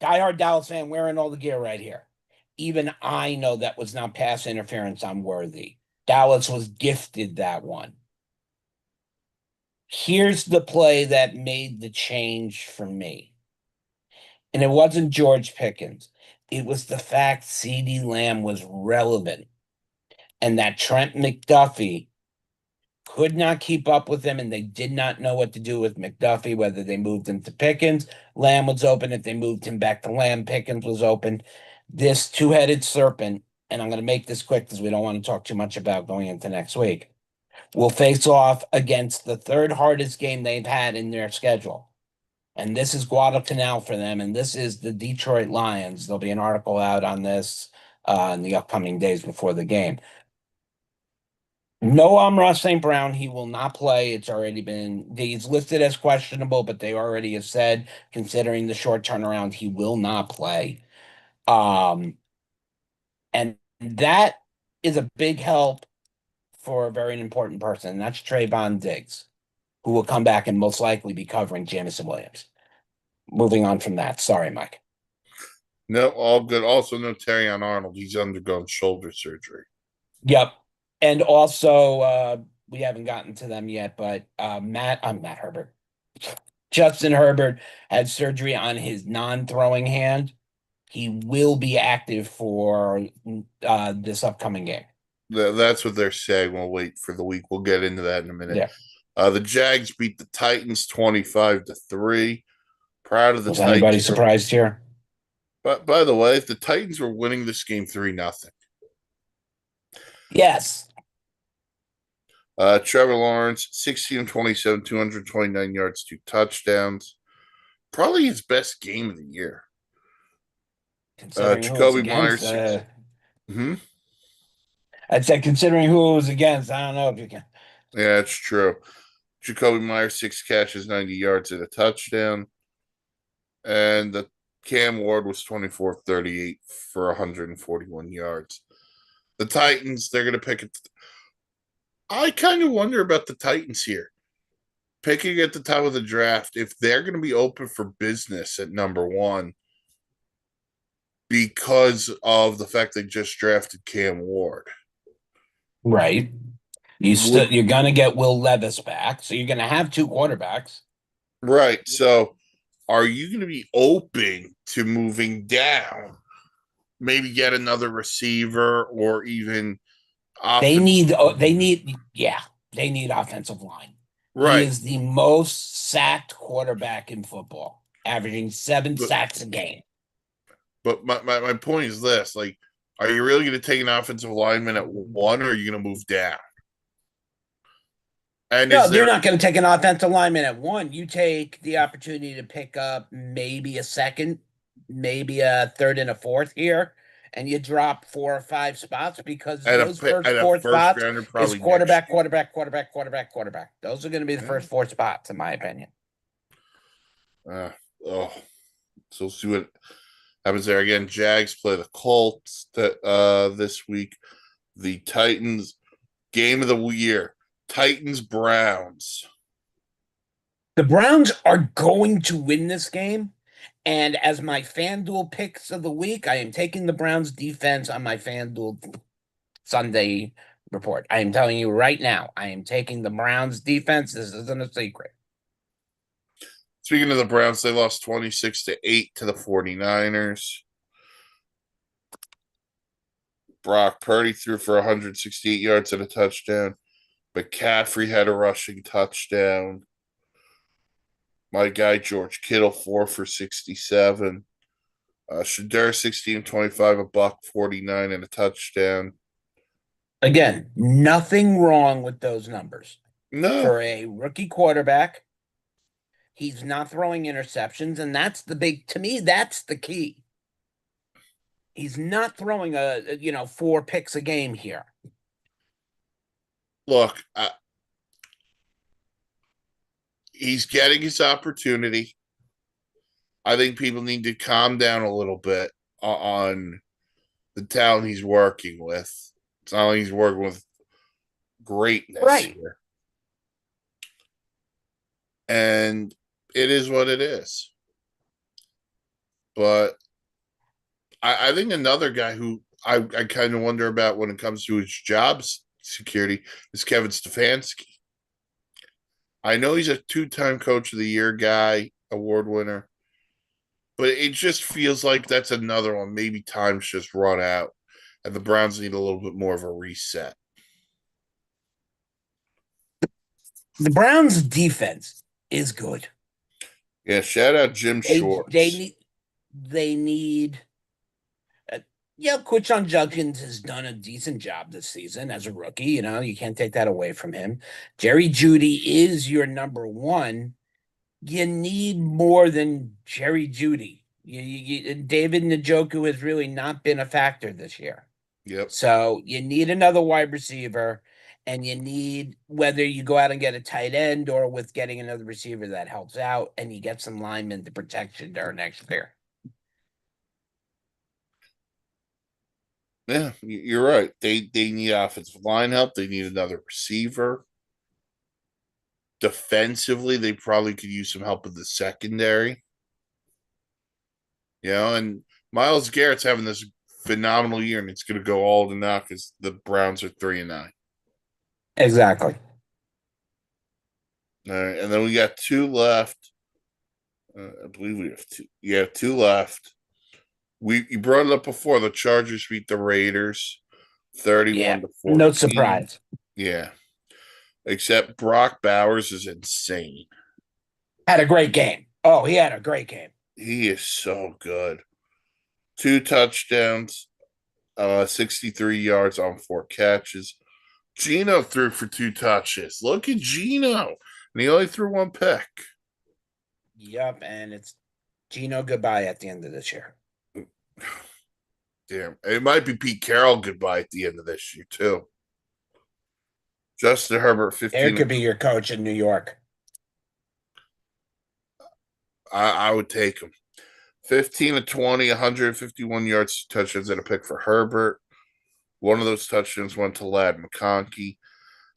diehard Dallas fan wearing all the gear right here. Even I know that was not pass interference on Worthy. Dallas was gifted that one. Here's the play that made the change for me. And it wasn't George Pickens. It was the fact CeeDee Lamb was relevant and that Trent McDuffie could not keep up with him, and they did not know what to do with McDuffie, whether they moved him to Pickens. Lamb was open. If they moved him back to Lamb, Pickens was open. This two-headed serpent, and I'm going to make this quick because we don't want to talk too much about going into next week, will face off against the third hardest game they've had in their schedule. And this is Guadalcanal for them, and this is the Detroit Lions. There'll be an article out on this in the upcoming days before the game. No, Amon-Ra St. Brown. He will not play. He's listed as questionable, but they already have said, considering the short turnaround, he will not play. And that is a big help for a very important person, and that's Trayvon Diggs, who will come back and most likely be covering Jameson Williams. Moving on from that. Sorry, Mike. No, all good. Also, no Terrion Arnold. He's undergone shoulder surgery. Yep. And also, we haven't gotten to them yet, but Matt Herbert. Justin Herbert had surgery on his non-throwing hand. He will be active for this upcoming game. That's what they're saying. We'll wait for the week. We'll get into that in a minute. Yeah. The Jags beat the Titans 25-3. Proud of the Was Titans. anybody surprised here? But by the way, if the Titans were winning this game 3-0. Yes. Trevor Lawrence, 16-27, 229 yards, 2 touchdowns. Probably his best game of the year. Jacoby Myers. I'd say considering who it was against, I don't know if you can. Yeah, it's true. Jacoby Myers, 6 catches, 90 yards, and a touchdown. And the Cam Ward was 24-38 for 141 yards. The Titans, they're going to pick it. I kind of wonder about the Titans here. Picking at the top of the draft, if they're going to be open for business at number 1 because of the fact they just drafted Cam Ward. Right. You're going to get Will Levis back, so you're going to have 2 quarterbacks. Right. So are you going to be open to moving down? Maybe get another receiver or even they need offensive line. Right. He is the most sacked quarterback in football, averaging 7 sacks a game. But my point is this, like, are you really going to take an offensive lineman at 1 or are you going to move down? And no, you're not going to take an offensive lineman at 1. You take the opportunity to pick up maybe a second, maybe a third and a fourth here, and you drop 4 or 5 spots because those first 4 spots is quarterback. Those are going to be the first 4 spots, in my opinion. So we'll see what happens there. Again, Jags play the Colts this week. The Titans, game of the year. Titans Browns. The Browns are going to win this game. And as my FanDuel picks of the week, I am taking the Browns defense on my FanDuel Sunday report. I am telling you right now, I am taking the Browns defense. This isn't a secret. Speaking of the Browns, they lost 26-8 to the 49ers. Brock Purdy threw for 168 yards and a touchdown. McCaffrey had a rushing touchdown. My guy George Kittle 4 for 67. Shedeur 16-25, a buck 49 and a touchdown. Again, nothing wrong with those numbers. No, For a rookie quarterback, he's not throwing interceptions, and that's the big, to me, that's the key. He's not throwing 4 picks a game here. look, he's getting his opportunity. I think people need to calm down a little bit on the talent he's working with. It's not like he's working with greatness Right. here. And it is what it is. But I think another guy who I kind of wonder about when it comes to his job security is Kevin Stefanski. I know he's a 2-time Coach of the Year guy, award winner, but it just feels like that's another one. Maybe time's just run out, and the Browns need a little bit more of a reset. The Browns' defense is good. Yeah, shout out Jim Shorts. They need. Quinshon Judkins has done a decent job this season as a rookie. You can't take that away from him. Jerry Jeudy is your number one. You need more than Jerry Jeudy. David Njoku has really not been a factor this year. Yep. So you need another wide receiver, and you need, whether you go out and get a tight end or with getting another receiver that helps out, and you get some linemen to protect you during next year. Yeah, you're right. They need offensive line help. They need another receiver. Defensively, they probably could use some help with the secondary. And Myles Garrett's having this phenomenal year, and it's going to go all to naught because the Browns are 3-9. Exactly. All right, and then we got 2 left. I believe we have 2. Yeah, 2 left. You brought it up before. The Chargers beat the Raiders 31-14. No surprise. Yeah. Except Brock Bowers is insane. Had a great game. Oh, he had a great game. He is so good. 2 touchdowns, 63 yards on 4 catches. Geno threw for 2 touches. Look at Geno. And he only threw 1 pick. Yep, and it's Geno goodbye at the end of this year. Damn. It might be Pete Carroll goodbye at the end of this year, too. Justin Herbert, 15. There could be your coach in New York. I would take him. 15-20, 151 yards, touchdowns, and a pick for Herbert. One of those touchdowns went to Ladd McConkey.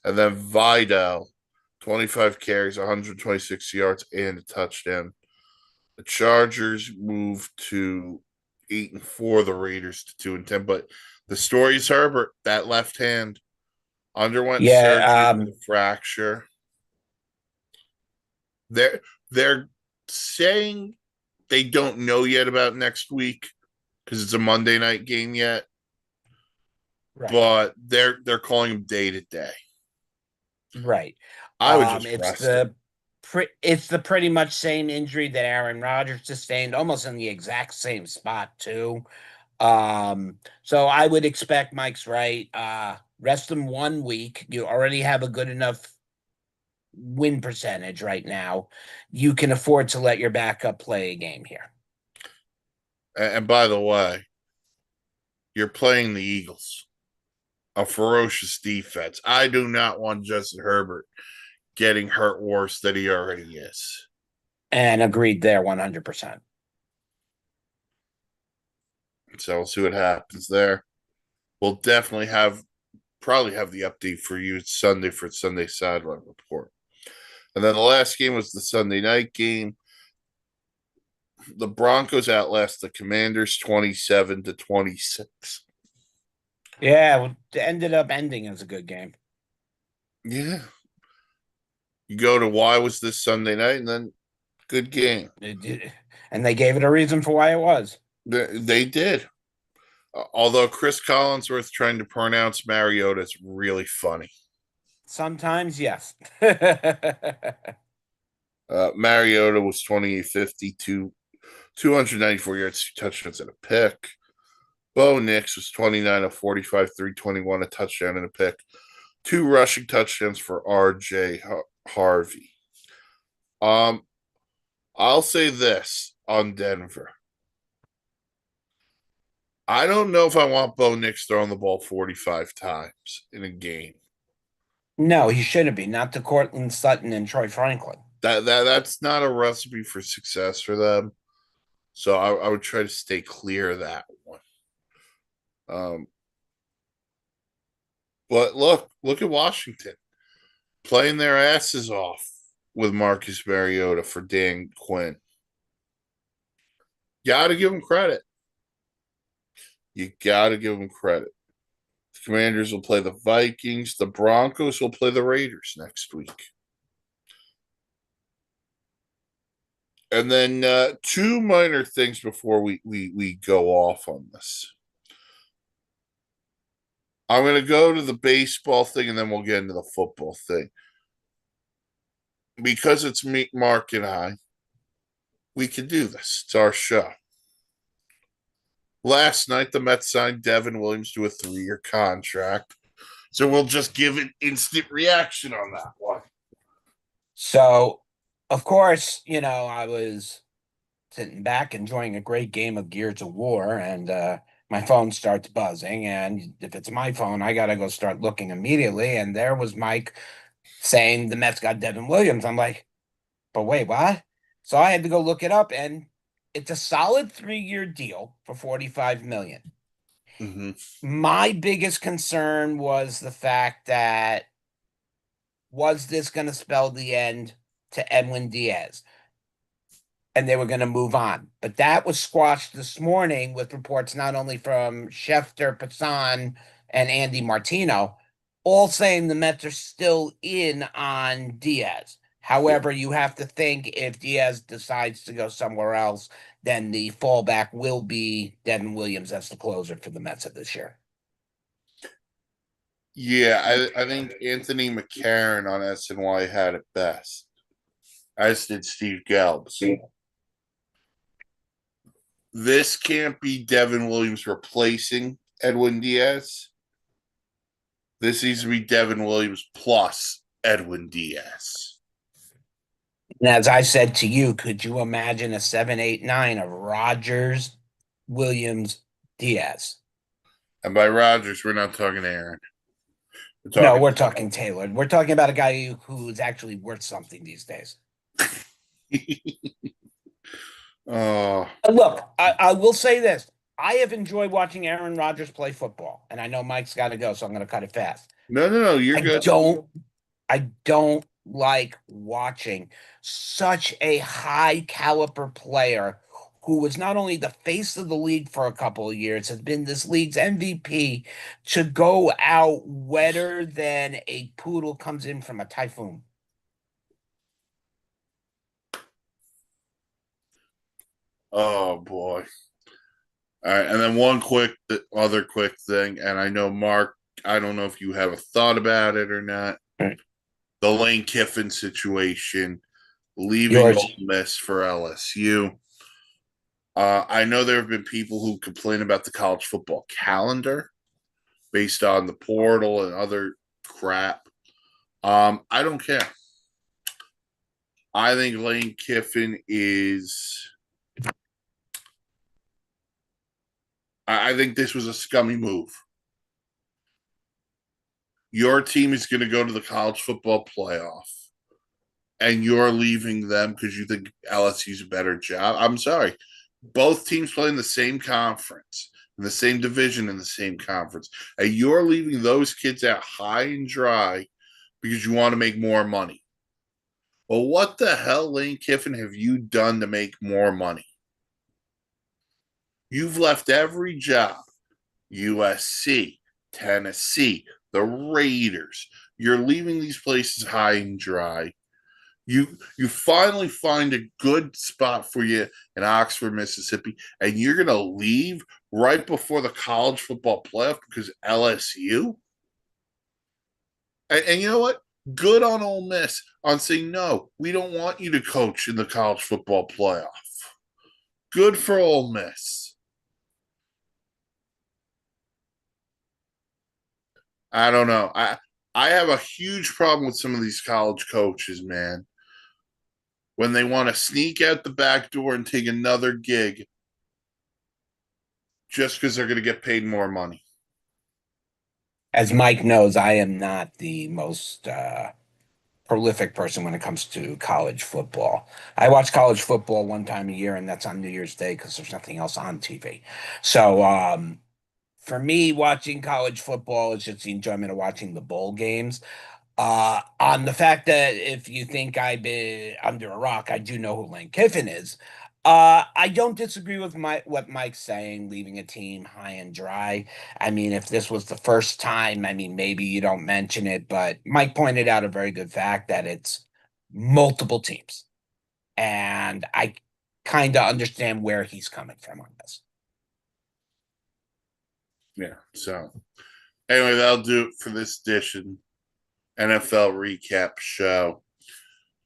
And then Vidal, 25 carries, 126 yards, and a touchdown. The Chargers moved to 8-4, the Raiders to 2-10. But the story is Herbert, that left hand, underwent surgery with a fracture. They're saying they don't know yet about next week because it's a Monday night game yet. Right. But they're calling him day to day. Right. I would just it's the pretty much same injury that Aaron Rodgers sustained, almost in the exact same spot too. So I would expect Mike's right. Rest him 1 week. You already have a good enough win percentage right now. You can afford to let your backup play a game here. And by the way, you're playing the Eagles, a ferocious defense. I do not want Justin Herbert getting hurt worse than he already is. And agreed there 100%. So we'll see what happens there. We'll definitely have probably have the update for you Sunday for Sunday sideline report. And then the last game was the Sunday night game. The Broncos outlast the Commanders 27-26. Yeah, it ended up ending as a good game. Yeah. You go to why was this Sunday night, and then good game. And they gave it a reason for why it was. They did. Although Chris Collinsworth trying to pronounce Mariota is really funny. Sometimes, yes. Mariota was 28-52, 294 yards, 2 touchdowns, and a pick. Bo Nix was 29 of 45, 321, a touchdown and a pick. 2 rushing touchdowns for RJ Harvey. I'll say this on Denver. I don't know if I want Bo Nix throwing the ball 45 times in a game. No, he shouldn't be. Not to Cortland Sutton and Troy Franklin. That's not a recipe for success for them. So I would try to stay clear of that one. But look at Washington playing their asses off with Marcus Mariota for Dan Quinn. Gotta give him credit. You gotta give him credit. The Commanders will play the Vikings. The Broncos will play the Raiders next week. And then 2 minor things before we go off on this. I'm going to go to the baseball thing, and then we'll get into the football thing. Because it's me, Mark, and I, we can do this. It's our show. Last night, the Mets signed Devin Williams to a 3-year contract. So we'll just give an instant reaction on that one. So, of course, I was sitting back enjoying a great game of Gears of War, and my phone starts buzzing. And if it's my phone, I got to go start looking immediately. And there was Mike saying the Mets got Devin Williams. I'm like, but wait, what? So I had to go look it up, and it's a solid 3-year deal for $45 million. Mm-hmm. My biggest concern was the fact that was this going to spell the end to Edwin Diaz? And they were going to move on. But that was squashed this morning with reports not only from Schefter, Passan, and Andy Martino, all saying the Mets are still in on Diaz. However, you have to think if Diaz decides to go somewhere else, then the fallback will be Devin Williams as the closer for the Mets of this year. Yeah, I think Anthony McCarron on SNY had it best, as did Steve Gelbs. This can't be Devin Williams replacing Edwin Diaz. This needs to be Devin Williams plus Edwin Diaz. And as I said to you, could you imagine a 7-8-9 of Rogers, Williams, Diaz? And by Rogers, we're not talking Aaron. We're talking Taylor. We're talking about a guy who's actually worth something these days. Look, I will say this. I have enjoyed watching Aaron Rodgers play football, and I know Mike's got to go, so I'm going to cut it fast. No, you're good. I don't like watching such a high caliber player who was not only the face of the league for a couple of years, has been this league's MVP, to go out wetter than a poodle comes in from a typhoon. Oh boy. All right, and then one other quick thing, and I know Mark, I don't know if you have a thought about it or not. Right. The Lane Kiffin situation, leaving Ole Miss for LSU. I know there have been people who complain about the college football calendar based on the portal and other crap. I don't care. I think Lane Kiffin is. I think this was a scummy move. Your team is going to go to the college football playoff, and you're leaving them because you think LSU's a better job. I'm sorry. Both teams play in the same conference. in the same division, in the same conference. And you're leaving those kids out high and dry because you want to make more money. Well, what the hell, Lane Kiffin, have you done to make more money? You've left every job, USC, Tennessee, the Raiders. You're leaving these places high and dry. You finally find a good spot for you in Oxford, Mississippi, and you're gonna leave right before the college football playoff because LSU. And you know what? Good on Ole Miss on saying no. We don't want you to coach in the college football playoff. Good for Ole Miss. I don't know. I have a huge problem with some of these college coaches, man. When they want to sneak out the back door and take another gig just because they're going to get paid more money. As Mike knows, I am not the most prolific person when it comes to college football. I watch college football one time a year, and that's on New Year's Day because there's nothing else on TV. So for me, watching college football is just the enjoyment of watching the bowl games. On the fact that if you think I've been under a rock, I do know who Lane Kiffin is. I don't disagree with what Mike's saying, leaving a team high and dry. I mean, if this was the first time, I mean, maybe you don't mention it, but Mike pointed out a very good fact that it's multiple teams. And I kind of understand where he's coming from on this. Yeah. So anyway, that'll do it for this edition NFL recap show.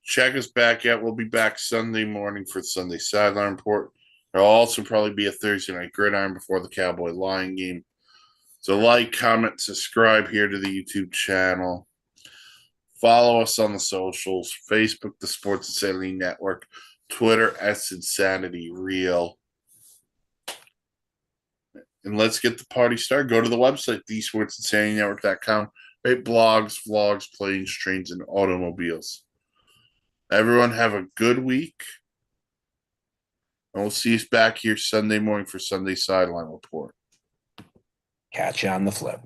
Check us back out. We'll be back Sunday morning for Sunday sideline report. There'll also probably be a Thursday night gridiron before the Cowboy Lion game. So like, comment, subscribe here to the YouTube channel. Follow us on the socials. Facebook, the Sports Insanity Network. Twitter, Insanity Real. And let's get the party started. Go to the website, thesportsinsanitynetwork.com. Rate blogs, vlogs, planes, trains, and automobiles. Everyone have a good week. And we'll see you back here Sunday morning for Sunday Sideline Report. Catch you on the flip.